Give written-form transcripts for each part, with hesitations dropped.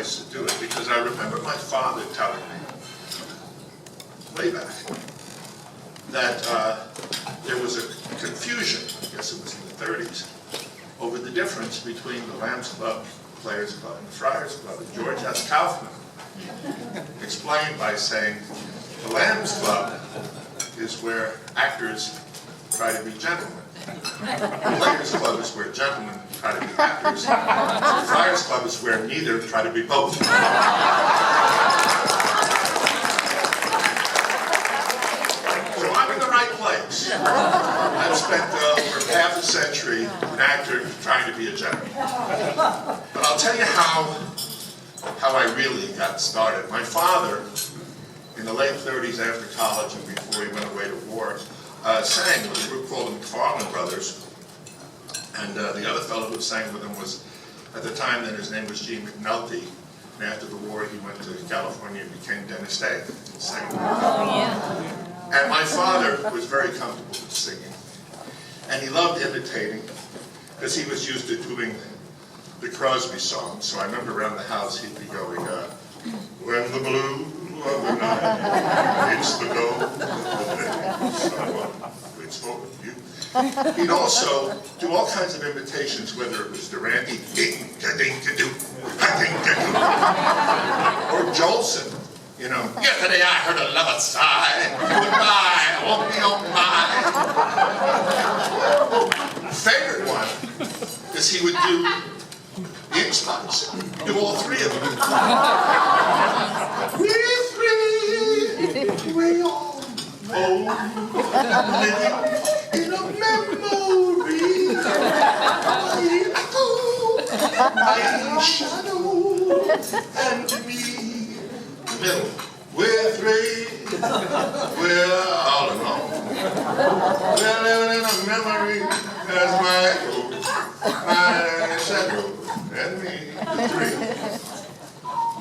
place to do it, because I remember my father telling me, way back, that there was a confusion, I guess it was in the 30s, over the difference between the Lambs Club, Players Club, and the Friars Club. And George S. Kaufman explained by saying, the Lambs Club is where actors try to be gentlemen. The Players Club is where gentlemen try to be actors. The Friars Club is where neither try to be both. So I'm in the right place. I've spent over half a century an actor trying to be a gentleman. But I'll tell you how I really got started. My father, in the late 30s after college and before he went away to war, sang with a group called the McFarland Brothers. And the other fellow who sang with him was, at the time then his name was Gene McNulty. And after the war he went to California and became Dennis Day. And sang with him. Oh, yeah. And my father was very comfortable with singing. And he loved imitating, because he was used to doing the Crosby songs. So I remember around the house he'd be going, when the blue of the night hits the gold, someone waits for you. He'd also do all kinds of imitations, whether it was Durante, ding-ka-ding-ka-doo, ding-ka-doo, or Jolson. You know, yesterday I heard a lover sigh, goodbye, I won't be on my favorite one is he would do the Ink Spots, do all three of them. We're three, we all living in a memory. My shadow and me. Middle. We're three, we're all alone. We're living in a memory, as my echo, my shadow, and me.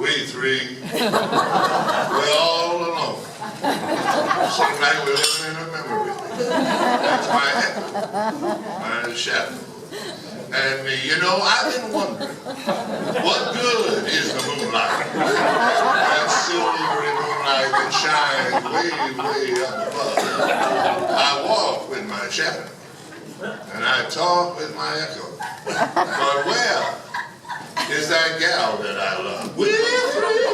We three, we're all alone. Seems like we're living in a memory. That's my echo, my shadow, and me. You know, I've been wondering, what good is the moonlight? That silvery moonlight that shines way, way up above. I walk with my shadow, and I talk with my echo. But where is that gal that I love? We're three.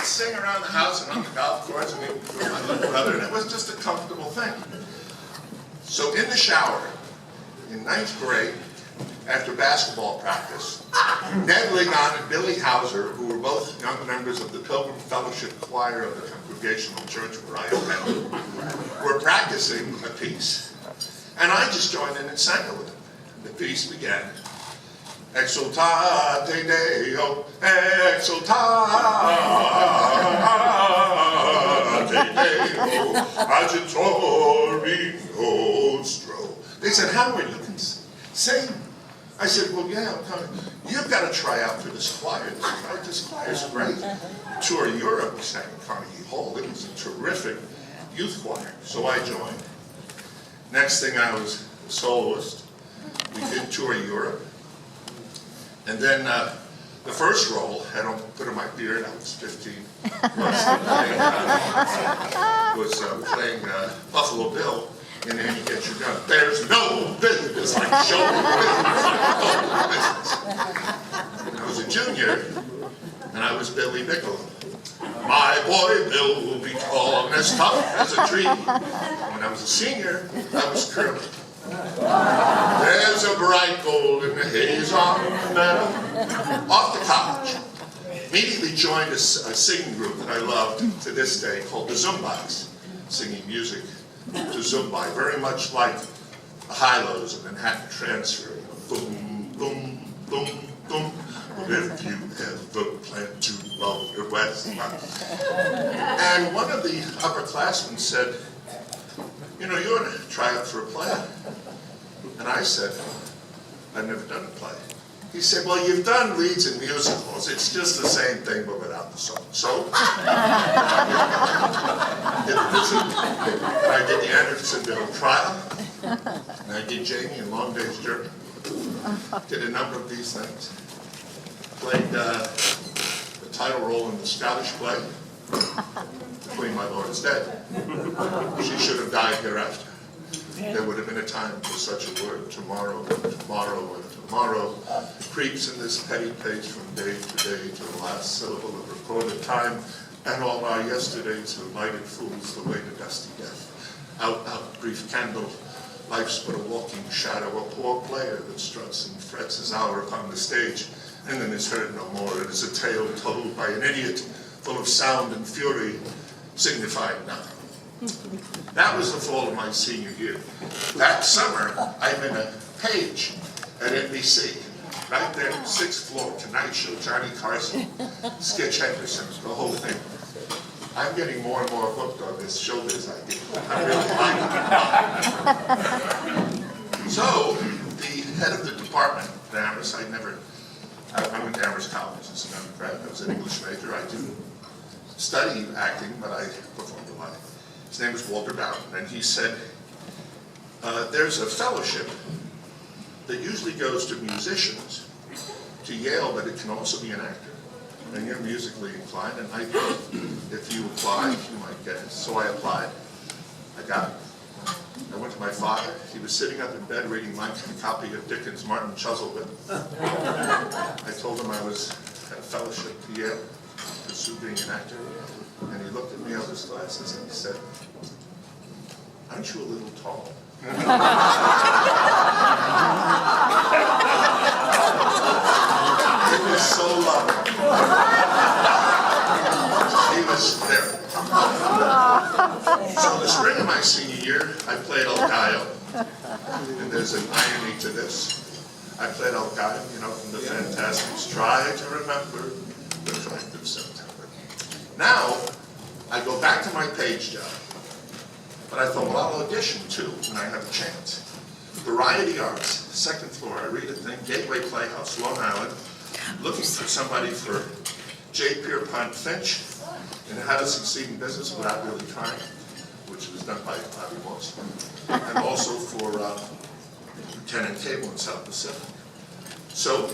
Sing around the house and on the golf course and with my little brother, and it was just a comfortable thing. So in the shower, in 9th grade, after basketball practice, Ned Ligon and Billy Hauser, who were both young members of the Pilgrim Fellowship Choir of the Congregational Church where I attended, were practicing a piece. And I just joined in and sang it with them. The piece began, Exultate Deo, exultate Deo, agitori nostro. They said, Howard, you can sing. I said, well, yeah, I'm coming. You've got to try out for this choir. This choir's great. Tour Europe, we sang at Carnegie Hall. It was a terrific youth choir. So I joined. Next thing, I was a soloist. We did tour Europe. And then the first role, I don't put in my beard, I was 15, was playing Buffalo Bill in Annie Get Your Gun. There's no business like show business. I was a junior, and I was Billy Nickel. My boy Bill will be tall and as tough as a tree. When I was a senior, I was Curly. There's a bright gold in the haze on the meadow. Off to college. Immediately joined a singing group that I loved to this day called the Zumbis, singing music to Zumbi, very much like the Hi-Lo's of Manhattan Transfer. Boom, boom, boom, boom. If you ever plan to roll your west. And one of the upperclassmen said, you know, you ought to try out for a play. And I said, I've never done a play. He said, well, you've done leads in musicals. It's just the same thing, but without the song. So, I did the Andersonville trial. Hey Jamie and Long Day's Journey. Did a number of these things. Played the title role in the Scottish play, The Queen My Lord is Dead. She should have died hereafter. There would have been a time for such a word. Tomorrow, tomorrow, and tomorrow creeps in this petty page from day to day to the last syllable of recorded time, and all our yesterdays have lighted fools the way to dusty death. Out, out, brief candle, life's but a walking shadow, a poor player that struts and frets his hour upon the stage, and then is heard no more. It is a tale told by an idiot, full of sound and fury, signifying nothing. That was the fall of my senior year. That summer, I'm in a page at NBC. Right there, 6th floor, Tonight Show, Johnny Carson, Sketch Henderson, the whole thing. I'm getting more and more hooked on this showbiz idea. I really like it. So, the head of the department at Amherst, I went to Amherst College as an undergrad. I was an English major. I didn't study acting, but I performed a lot. His name was Walter Bowden, and he said, there's a fellowship that usually goes to musicians to Yale, but it can also be an actor. And you're musically inclined, and I thought if you apply, you might get it. So I applied. I got it. I went to my father. He was sitting up in bed reading my copy of Dickens' Martin Chuzzlewit. I told him I had a fellowship to Yale to pursue being an actor. And he looked at me out of his glasses and he said, "Aren't you a little tall?" It was so lovely. He was there. So the spring of my senior year, I played El Gallo. And there's an irony to this. I played El Gallo, from the Fantastics. Try to remember the fact of September. Now, I go back to my page job. But I thought, well, I'll audition too when I have a chance. Variety Arts, 2nd floor. I read a thing, Gateway Playhouse, Long Island, looking for somebody for J. Pierpont Finch in How to Succeed in Business Without Really Trying, which was done by Bobby Morse, and also for Lieutenant Cable in South Pacific. So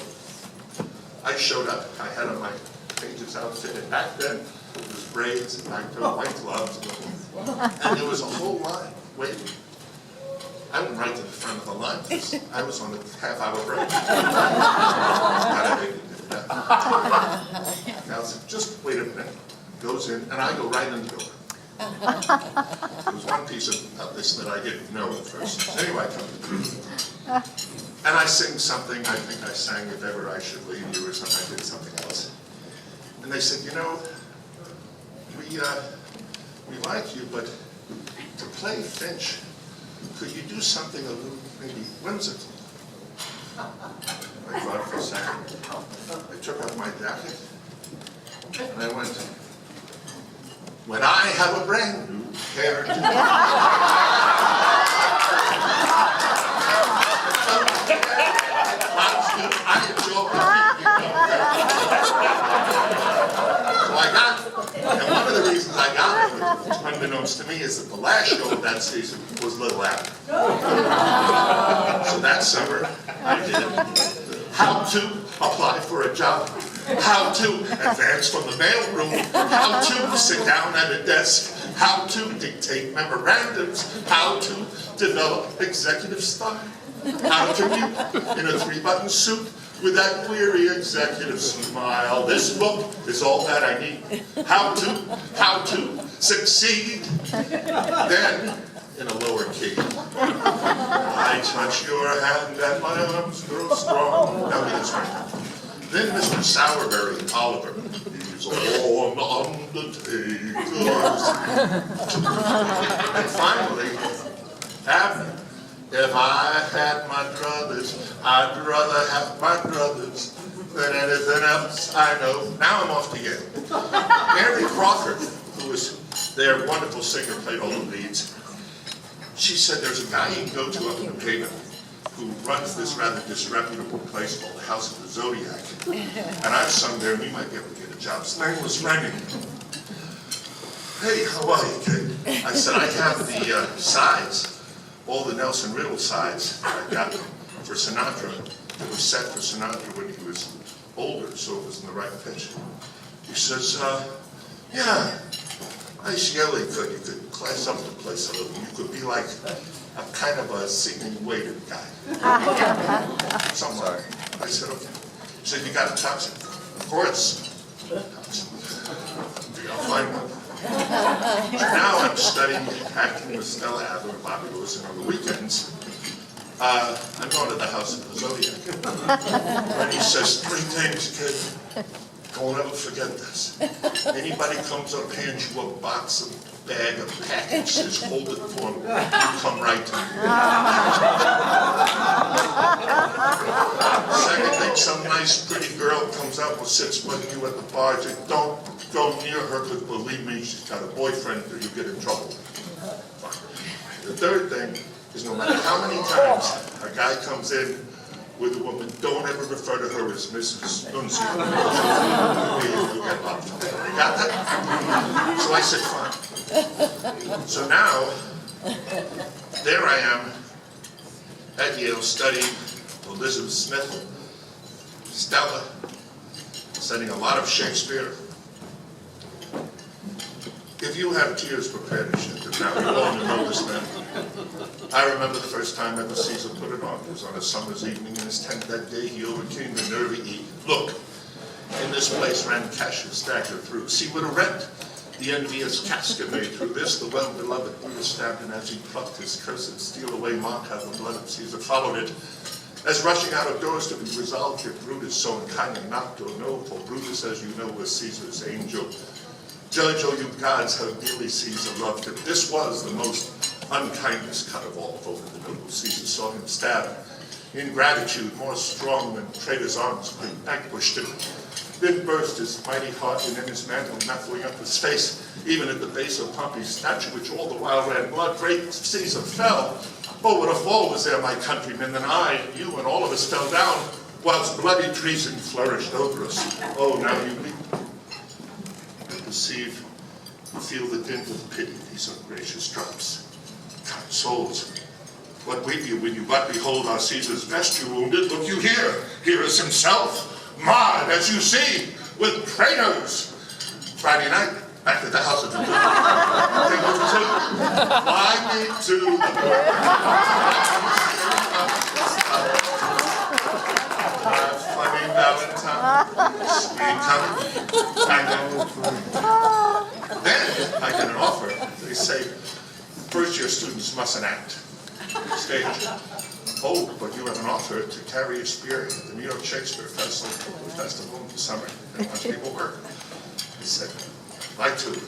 I showed up. I had on my pages outfitted. Back then, it was braids and white gloves, and there was a whole line waiting. I went right to the front of the line because I was on the half-hour break. Now, just wait a minute. Goes in, and I go right in the door. There was one piece of this that I didn't know at first. Anyway, I come to and I sing something. I think I sang If Ever I Should Leave You or something. I did something else. And they said, we like you, but to play Finch, could you do something a little, maybe whimsical? I thought for a second. I took off my jacket, and I went, when I have a brand new hairdo. I enjoy So I got it. And one of the reasons I got it, unbeknownst to me, is that the last show of that season was Little Apple. So that summer, I did how to apply for a job, how to advance from the mailroom, how to sit down at a desk, how to dictate memorandums, how to develop executive style, how to be in a 3-button suit with that weary executive smile. This book is all that I need. How to succeed. Then, in a lower key, I touch your hand and my arms grow strong. Now that's right. Then Mr. Sowerberry, Oliver, he's on undertakers. And finally, Abner. If I had my druthers, I'd rather have my druthers than anything else I know. Now I'm off to Yale. Mary Crawford, who was their wonderful singer, played all the leads. She said there's a guy you can go to up in the pavement who runs this rather disreputable place called the House of the Zodiac. And I've sung there, and you might be able to get a job. His name was Rennie. Hey, how are you, kid? I said, I have the size all the Nelson Riddle sides I got for Sinatra. It was set for Sinatra when he was older, so it was in the right pitch. He says, yeah, nice yellow, you could class up the place a little. You could be like a kind of a singing waiter guy. Something like that. I said, okay. He said, you got a tux? Of course. I'll find one. Now I'm studying acting with Stella Adler and Bobby Lewis, and on the weekends, I'm going to the House of the Zodiac. And he says, 3 things, kid. Don't ever forget this. Anybody comes up, hands you a box, a bag, a package, says, hold it for me. You come right to me. Second thing, some nice, pretty girl comes up and sits with you at the bar. Say, don't go near her, because believe me, she's got a boyfriend, or you get in trouble. The third thing is no matter how many times a guy comes in with a woman, don't ever refer to her as Mrs. Nunzio. You get locked up. You got that? So I said, fine. So now, there I am at Yale studying Elizabeth Smith, Stella, studying a lot of Shakespeare. If you have tears prepared to shed them now, you all know this man. I remember the first time ever Caesar put it on. It was on a summer's evening in his tent that day. He overcame the nervy E. Look, in this place ran Cassius Dagger through. See what a rent the envious casca made through this. The well-beloved Brutus stabbed, and as he plucked his cursed steel away, mark how the blood of Caesar followed it. As rushing out of doors to be resolved, if Brutus so unkindly knocked or no, for Brutus, as you know, was Caesar's angel. Judge, O you gods, how dearly Caesar loved him. This was the most unkindest cut of all. Over the noble Caesar saw him stab. Ingratitude, more strong than traitor's arms, vanquished him. Then burst his mighty heart, and in his mantle, muffling up his face, even at the base of Pompey's statue, which all the while ran blood, great Caesar fell. Oh, what a fall was there, my countrymen! Then I, and you, and all of us fell down, whilst bloody treason flourished over us. Oh, now you weep. Perceive, feel the dint of pity, these ungracious drops. Kind souls, what weep you when you but behold our Caesar's vesture wounded? Look you here, here is himself, marred, as you see, with traitors. Friday night, back at the House of the Zodiac. They were to fly me to funny Valentine, sweet coming. Then I get an offer. They say, first-year students mustn't act stage. Oh, but you have an offer to carry a spear at the New York Shakespeare Festival in the summer. And much people work. I said, I too.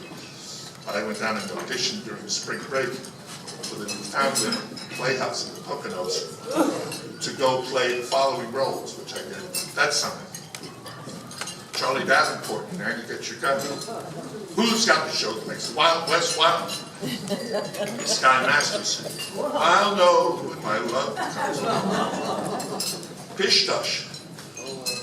But I went down and auditioned during the spring break for the Newfoundland Playhouse in the Poconos to go play the following roles, which I did that summer. Charlie Davenport, and there you get your gun. Who's got the show that makes the Wild West wild? Sky Masters. I'll know when my love comes along. Pish Tush.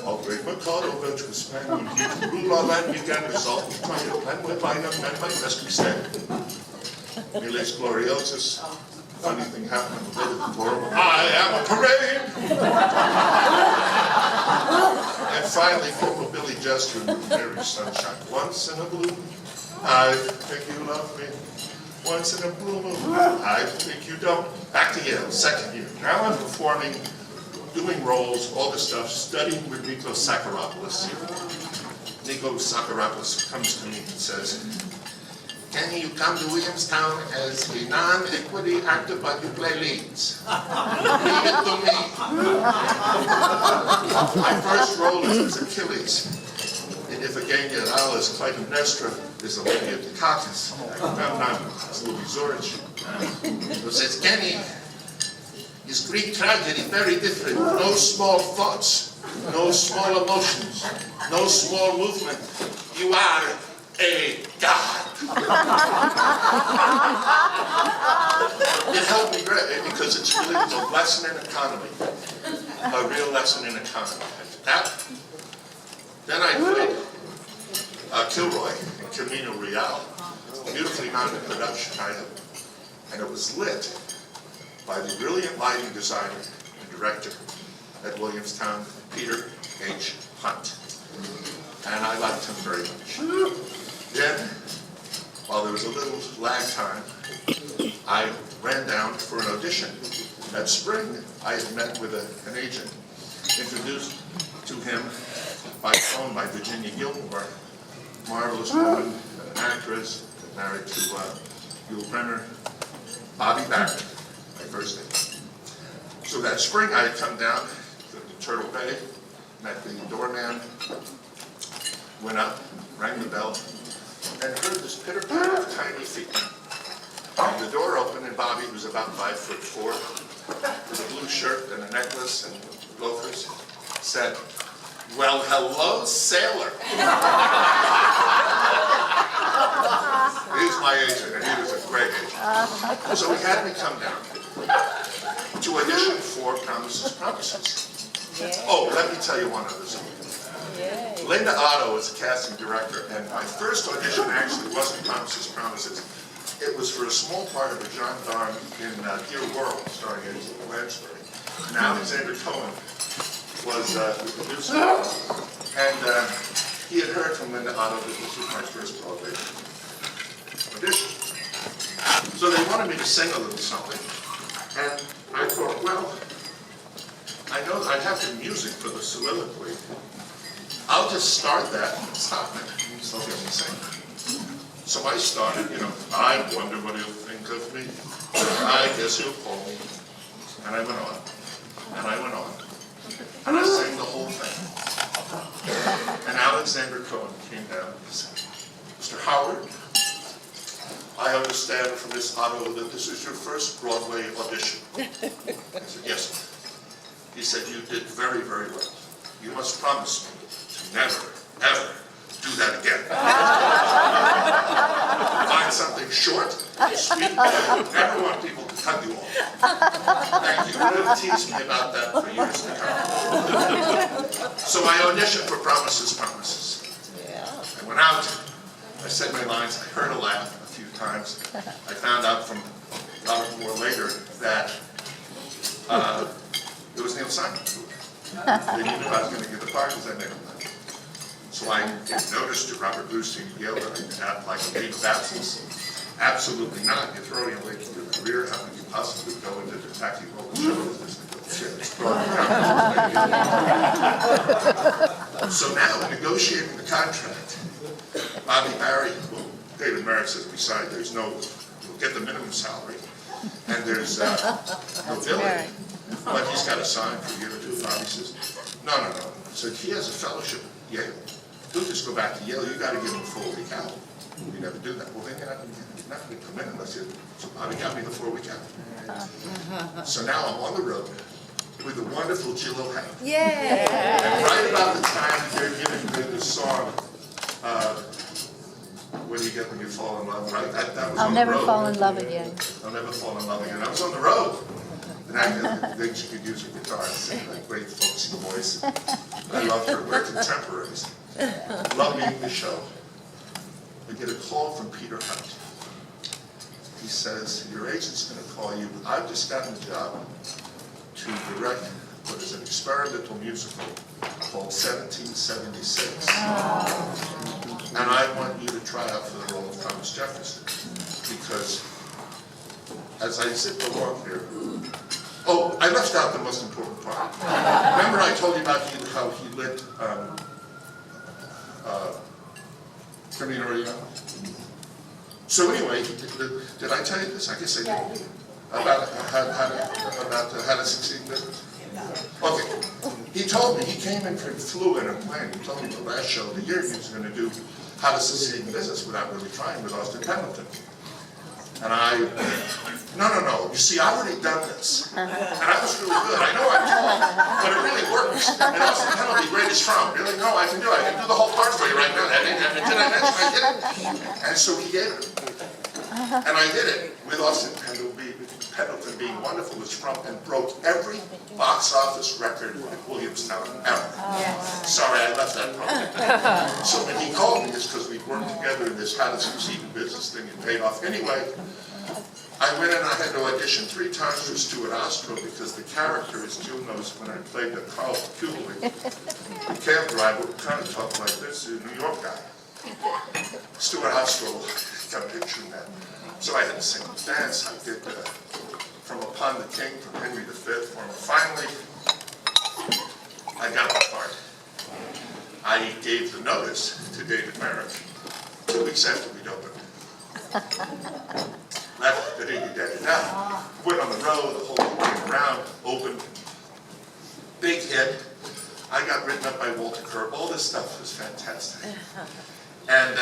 All great Mikado, virtuous man, when he to rule our land began, resolved to try to plan whereby young men might best be stand. Miles Gloriosus. Funny thing happened on the way to the forum. I am a parade! And finally, Corporal Billy Jester in Mary Sunshine. Once in a blue moon, I think you love me. Once in a blue moon, I think you don't. Back to Yale, second year. Now I'm performing, doing roles, all this stuff, studying with Nikos Sakaropoulos. Nikos Sakaropoulos comes to me and says, can you come to Williamstown as a non-equity actor, but you play leads? Leave it to me. My first role is as Achilles. In Iphigenia at Aulus, Clytemnestra is a lady of Dukakis. It's Louis Zorich. Who says, Kenny, is Greek tragedy very different? No small thoughts, no small emotions, no small movement. You are a god. It helped me great because it's really a lesson in economy, a real lesson in economy. Then I played Kilroy in Camino Real, beautifully mounted production item, and it was lit by the brilliant lighting designer and director at Williamstown, Peter H. Hunt. And I liked him very much. Then, while there was a little lag time, I ran down for an audition. That spring, I had met with an agent, introduced to him by phone by Virginia Gilmore, marvelous woman, an actress, married to Yul Brynner, Bobby Barrett, my first name. So that spring, I had come down to Turtle Bay, met the doorman, went up, rang the bell, and heard this pitter-patter of tiny feet. And the door opened, and Bobby, who's about 5'4", with a blue shirt and a necklace and loafers, said, "Well, hello, sailor." He was my agent, and he was a great agent. So he had me come down to audition for Promises, Promises. Oh, let me tell you one other story. Linda Otto was a casting director, and my first audition actually wasn't Promises, Promises. It was for a small part of a John Darn in Dear World, starring Angela Lansbury. And Alexander Cohen was the producer, and he had heard from Linda Otto that this was my first Broadway audition. So they wanted me to sing a little something, and I thought, well, I know I have the music for the soliloquy. I'll just start that and stop it, and still get me sing. So I started, I wonder what he'll think of me. I guess he'll call me. And I went on, and I went on, and I sang the whole thing. And Alexander Cohen came down and said, "Mr. Howard, I understand from Miss Otto that this is your first Broadway audition." I said, "Yes, sir." He said, "You did very, very well. You must promise me to never, ever do that again. Find something short, sweet, and never want people to cut you off." Thank you. You'll tease me about that for years to come. So I auditioned for Promises, Promises. I went out, I said my lines, I heard a laugh a few times. I found out from Robert Moore later that it was Neil Simon. They knew I was going to get the part because I made him laugh. So I gave notice to Robert Bluestein at Yale that I could act like a leave of absence. Absolutely not. You're throwing away your career. How could you possibly go into the tacky role of show business? So now, negotiating the contract, Bobby Barry, well, David Merritt says, besides, you'll get the minimum salary, and there's no billing, but he's got to sign for a year or two. Bobby says, no. So he has a fellowship at Yale. He'll just go back to Yale. You got to give him a full week out. You never do that. Well, then you're not going to come in unless you. So Bobby got me the 4 week out. So now I'm on the road with the wonderful Jill O'Hannon. Yay! And right about the time they're giving me the song, "What do you get when you fall in love?" Right? That was I'll on never the road. fall in love again. I'll never fall in love again. I was on the road. And I think she could use a guitar and sing that great folksy voice. I loved her. We're contemporaries. Love being the show. We get a call from Peter Hunt. He says, "Your agent's going to call you. I've just gotten a job to direct what is an experimental musical called 1776. And I want you to try out for the role of Thomas Jefferson. Because as I zip along here, oh, I left out the most important part. Remember I told you about how he lit Carmina Orellana? So anyway, did I tell you this? I guess I did. About how to succeed in business? Okay. He told me, he came in, flew in a plane. He told me the last show of the year he was going to do How to Succeed in Business without really trying with Austin Pendleton. And no, you see, I've already done this. And I was really good. I know I'm tall, but it really works. And Austin Pendleton, greatest from. Really? No, I can do it. I can do the whole part for you right now. Did I mention I did it? And so he gave it. And I did it with Austin Pendleton being wonderful as Trump and broke every box office record at Williamstown ever. Sorry, I left that part. So when he called me, it's because we worked together in this How to Succeed in Business thing. It paid off. Anyway, I went in and I had to audition 3 times for Stuart Ostro because the character, as Jill knows, when I played the Carl Kubelik, the cab driver, would kind of talk like this, a New York guy. Stuart Ostro kept picturing that. So I had to sing and dance. I did From Upon the King from Henry V for him. Finally, I got the part. I gave the notice to David Merrick 2 weeks after we'd opened. Left the da-da-da-da-da. Went on the road, the whole thing came around, opened. Big hit. I got written up by Walter Kerr. All this stuff was fantastic. And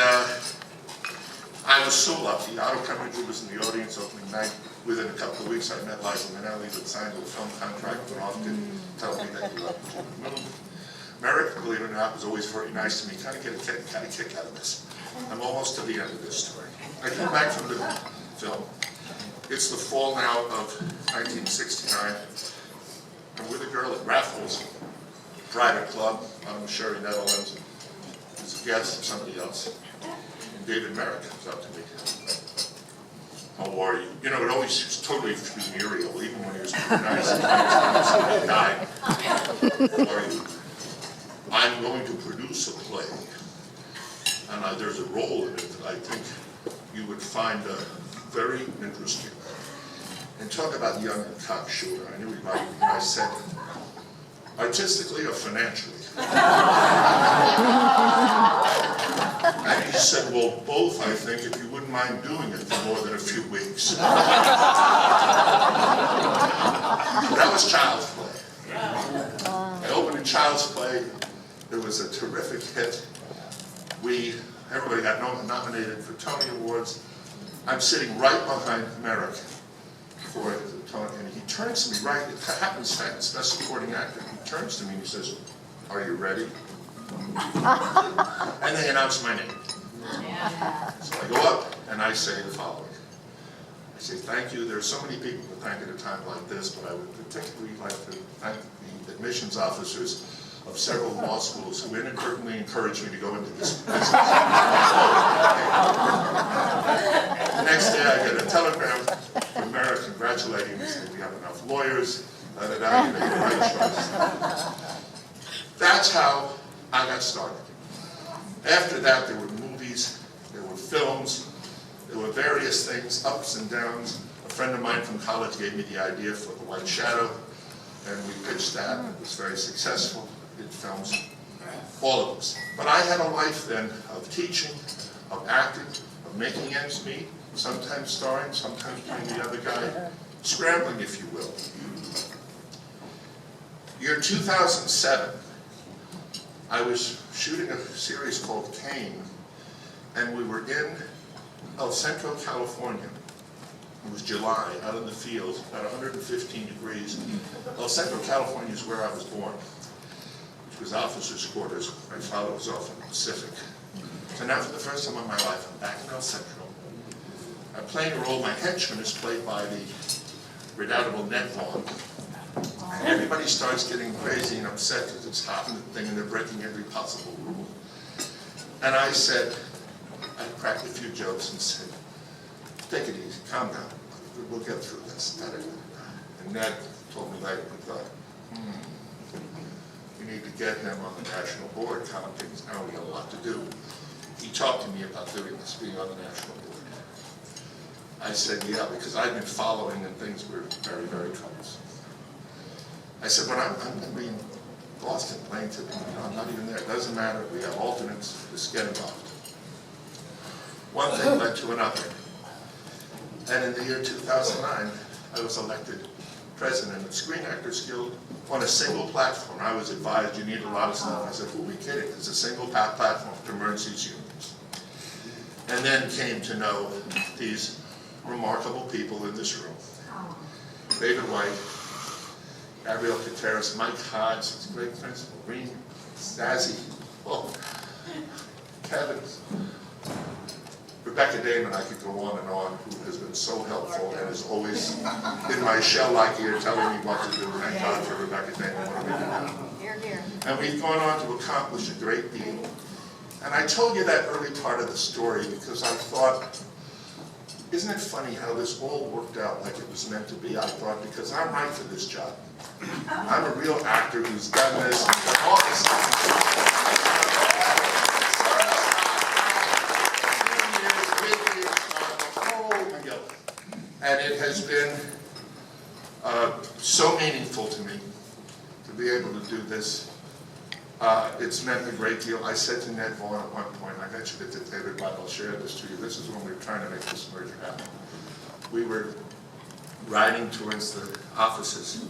I was so lucky. Otto Preminger was in the audience opening night. Within a couple of weeks, I met Liza Minnelli, that signed a film contract, went off, didn't tell me that he loved the movie. Merrick, believe it or not, was always very nice to me. Kind of get a kick out of this. I'm almost to the end of this story. I come back from the film. It's the fall now of 1969. I'm with a girl at Raffles Private Club out in Sherry, Netherlands. There's a guest of somebody else. And David Merrick comes up to me. How are you? You know, it always was totally funereal, even when he was pretty nice. He died. How are you? I'm going to produce a play. And there's a role in it that I think you would find very interesting. And talk about young and cocksure. I knew he liked me. I said, artistically or financially? And he said, well, both, I think, if you wouldn't mind doing it for more than a few weeks. That was Child's Play. I opened in Child's Play. It was a terrific hit. Everybody got nominated for Tony Awards. I'm sitting right behind Merrick for the Tony, and he turns to me right, it happens fast, best supporting actor. He turns to me and he says, are you ready? And they announce my name. So I go up and I say the following. I say, thank you. There are so many people to thank at a time like this, but I would particularly like to thank the admissions officers of several law schools who inadvertently encouraged me to go into this business. The next day I get a telegram from Merrick congratulating me, saying we have enough lawyers, you made the right choice. That's how I got started. After that, there were movies, there were films, there were various things, ups and downs. A friend of mine from college gave me the idea for The White Shadow, and we pitched that. It was very successful. Did films, all of us. But I had a life then of teaching, of acting, of making ends meet, sometimes starring, sometimes playing the other guy, scrambling, if you will. Year 2007, I was shooting a series called Kane, and we were in El Centro, California. It was July, out in the fields, about 115 degrees. El Centro, California is where I was born, which was officers' quarters. My father was off in the Pacific. So now for the first time in my life, I'm back in El Centro. I'm playing a role, my henchman is played by the redoubtable Ned Vaughn. And everybody starts getting crazy and upset because it's hot in the thing and they're breaking every possible rule. And I said, I cracked a few jokes and said, take it easy, calm down, we'll get through this. And Ned told me later, he thought, we need to get him on the national board, calm things down, we got a lot to do. He talked to me about doing this, being on the national board. I said, yeah, because I've been following and things were very, very troublesome. I said, but I'm going to be in Boston playing to, I'm not even there. It doesn't matter. We have alternates. Just get involved. One thing led to another. And in the year 2009, I was elected president of Screen Actors Guild on a single platform. I was advised you need a lot of stuff. I said, who are we kidding? It's a single platform to merge these unions. And then came to know these remarkable people in this room. David White, Gabrielle Kateris, Mike Hodge, his great principal, Green, Stazzy, Kevin, Rebecca Damon, I could go on, who has been so helpful and is always in my shell-like ear telling me what to do. Thank God for Rebecca Damon. What are we doing? Here, here. And we've gone on to accomplish a great deal. And I told you that early part of the story because I thought isn't it funny how this all worked out like it was meant to be, I thought, because I'm right for this job. I'm a real actor who's done this, and done all this stuff. And it has been so meaningful to me to be able to do this. It's meant a great deal. I said to Ned Vaughn at one point, I mentioned it to David Webb, I'll share this to you. This is when we were trying to make this merger happen. We were riding towards the offices,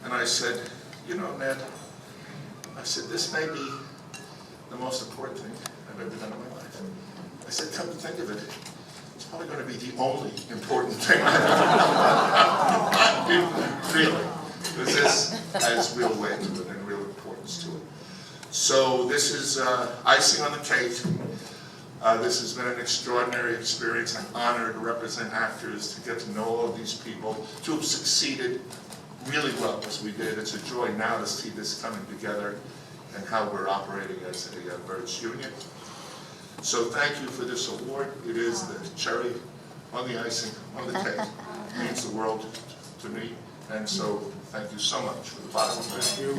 and I said, you know, Ned, I said, this may be the most important thing I've ever done in my life. I said, come to think of it, it's probably going to be the only important thing I've ever done. Really. Because this has real weight to it and real importance to it. So this is icing on the cake. This has been an extraordinary experience. I'm honored to represent actors, to get to know all of these people, to have succeeded really well as we did. It's a joy now to see this coming together and how we're operating as a merged union. So thank you for this award. It is the cherry on the icing on the cake. It means the world to me. And so thank you so much for the bottom of it. You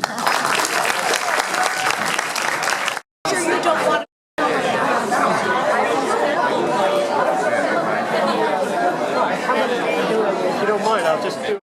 don't want to. If you don't mind, I'll just do